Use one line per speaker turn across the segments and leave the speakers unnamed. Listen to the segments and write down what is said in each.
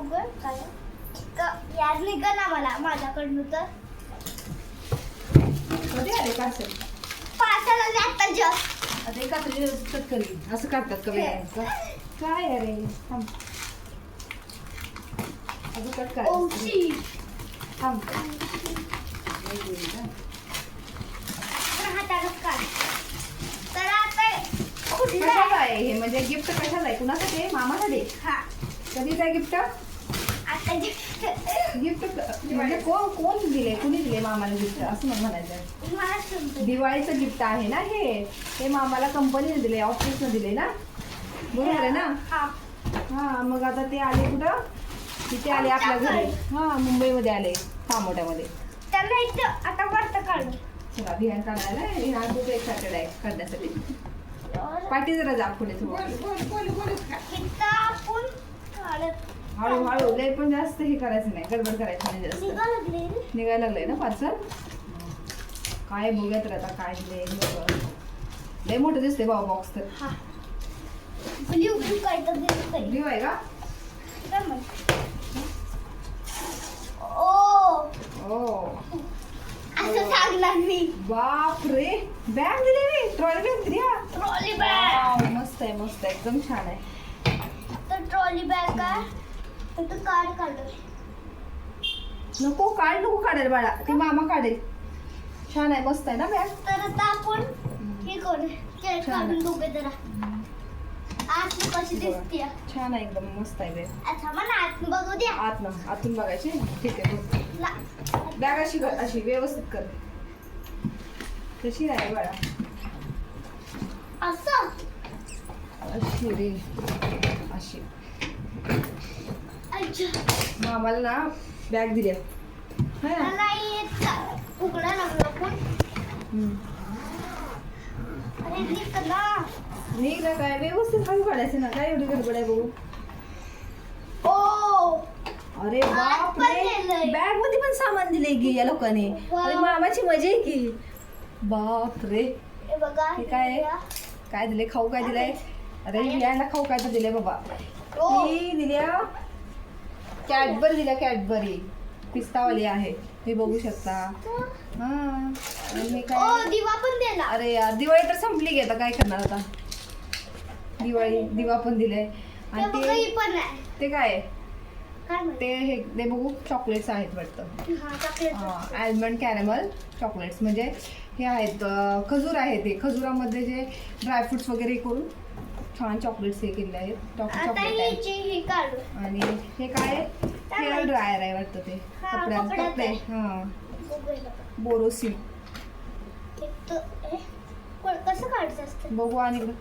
उघड काय यार निघा ना मला माझ्याकडनं तर
कधी आले पार्सल
पार्सल आले आता जस्ट
आता एका कट करी असं काढतात का वेगळं काय अरे थांब अजून कट कर
ओशी
थांब
हातालाच काढ तर आता कुठलं
कशाला आहे हे म्हणजे गिफ्ट कशाला आहे कुणासाठी आहे मामासाठी
हा
कधीच आहे गिफ्ट
आता
गिफ्ट म्हणजे कोण दिले कुणी दिले मामाला गिफ्ट असं मला म्हणायचं
मला समजलं.
दिवाळीचं गिफ्ट आहे ना हे मामाला कंपनीने दिले ऑफिसनं दिले ना बरोबर आहे ना
हा
हा मग आता ते आले कुठं तिथे आले आपल्या घरी हा मुंबईमध्ये आले तामोट्यामध्ये
त्यांना इथं आता वरतं काढू
चला बिहान काढायला ह्या खूप एक्सायटेड आहे काढण्यासाठी पाठी जरा जा पुढे थोडं
इथं आपण काढत
हळूहळू लय पण जास्त हे करायचं नाही गडबड करायची नाही जास्त
निघा लागले रे.
निघायला लागलंय ना पार्सल काय बघूया तर आता काय दिलंय लय मोठं दिसते बाबा बॉक्स तर
हा ब्ल्यू ब्ल्यू काढतात दिसत तरी
ब्ल्यू आहे का
काय म्हण ओ
ओ
असं सांगणार मी
बाप रे बॅग दिली मी ट्रॉली बॅग दिली हा
ट्रॉली बॅग
वाव, मस्त आहे मस्त आहे एकदम छान आहे
तर ट्रॉली बॅग आहे तर कार्ड काढलं
नको काढायला बाळा ती मामा काढेल छान आहे मस्त आहे ना बॅग
तर आता आपण हे करू केक
छान.
काढून बघू जरा आतली कशी दिसते
छान आहे एकदम मस्त आहे बॅग
अच्छा मला आत बघू द्या
आतून बघायची ठीक आहे बघ बॅग अशी कर अशी व्यवस्थित कर कशी आहे बाळा
असं
अशी रे अशी
अच्छा
मामाला ना बॅग दिली आहे है ना
मला येत उघडा लागलो आपण अरे निघला
नाही ना काय व्यवस्थित हळू काढायचं ना काय एवढी गडबड आहे बघू
ओ
अरे बाप
पण दिलंय.
बॅग मध्ये पण सामान दिले की या लोकांनी
वा.
अरे मामाची मजा आहे की बाप रे
हे बघा
हे काय आहे? काय दिले खाऊ काय दिलंय अरे यांना खाऊ काय तर दिले बाबा
ओ
ही दिल्या कॅडबरी दिल्या कॅडबरी पिस्तावाली आहे हे बघू शकता हा आणि हे
ओ
काय
दिवा पण दिला
अरे यार दिवाळी तर संपली की आता काय करणार आता दिवाळी दिवा पण दिलाय
ते
आणि
बघा ही पण आहे
ते काय आहे?
काय म्हणते
ते हे ते बघू चॉकलेट्स आहेत वाटतं
हा चॉकलेट
आल्मंड कॅरमल चॉकलेट्स म्हणजे हे आहेत खजूर आहे ते खजुरामध्ये जे ड्रायफ्रुट्स वगैरे करून छान चॉकलेट्स हे केलेले आहेत
आता
चॉकलेट आहे
हिची ही काढू
आणि हे काय हेअर ड्रायर आहे वाटतं ते
हा,
कपड्याचं
कपड्याचं
कपडे
आहे.
हां
बघूया
बोरोसिल
एक तर कसं काढायचं असतं
बघू आणि इकडं.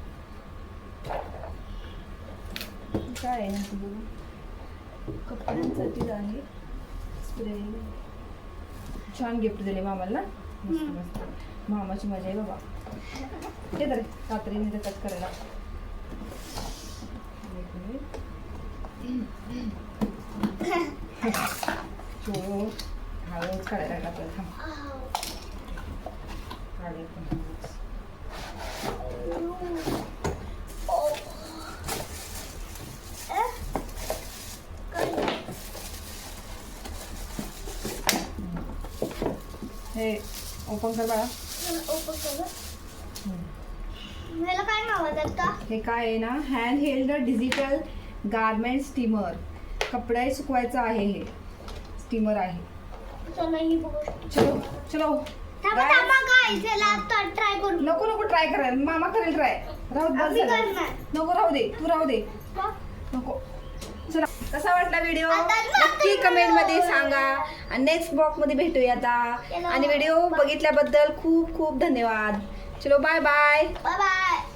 काय आहे ना ते बघू कपड्यांसाठी आहे स्प्रे छान गिफ्ट दिले मामाला ना मस्त मस्त मामाची मजा आहे बाबा ते तर रात्रीने ते कट करायला एक मिनिट. हो हळूच काढायला लागला आपल्याला थांब काढूया पण हळूच. हे ओपन कर बाळा
ह्याला काय नाव आहे का
हे काय आहे ना hand held digital garment steamer कपडे सुकवायचं आहे हे स्टीमर आहे
चला ही बघू
चलो चलो
थांबा
Guys,
थांबा काय त्याला आता ट्राय करू
नको नको ट्राय करायला मामा करेल ट्राय राहू दे, बस
आम्ही
झालं.
करणार.
नको राहू दे तू राहू दे
का?
नको चला कसा वाटला व्हिडिओ
आता
नक्की कमेंट मध्ये सांगा आणि नेक्स्ट ब्लॉग मध्ये भेटूया आता
चलो.
आणि व्हिडिओ बघितल्याबद्दल खूप खूप धन्यवाद चलो बाय बाय
बाय बाय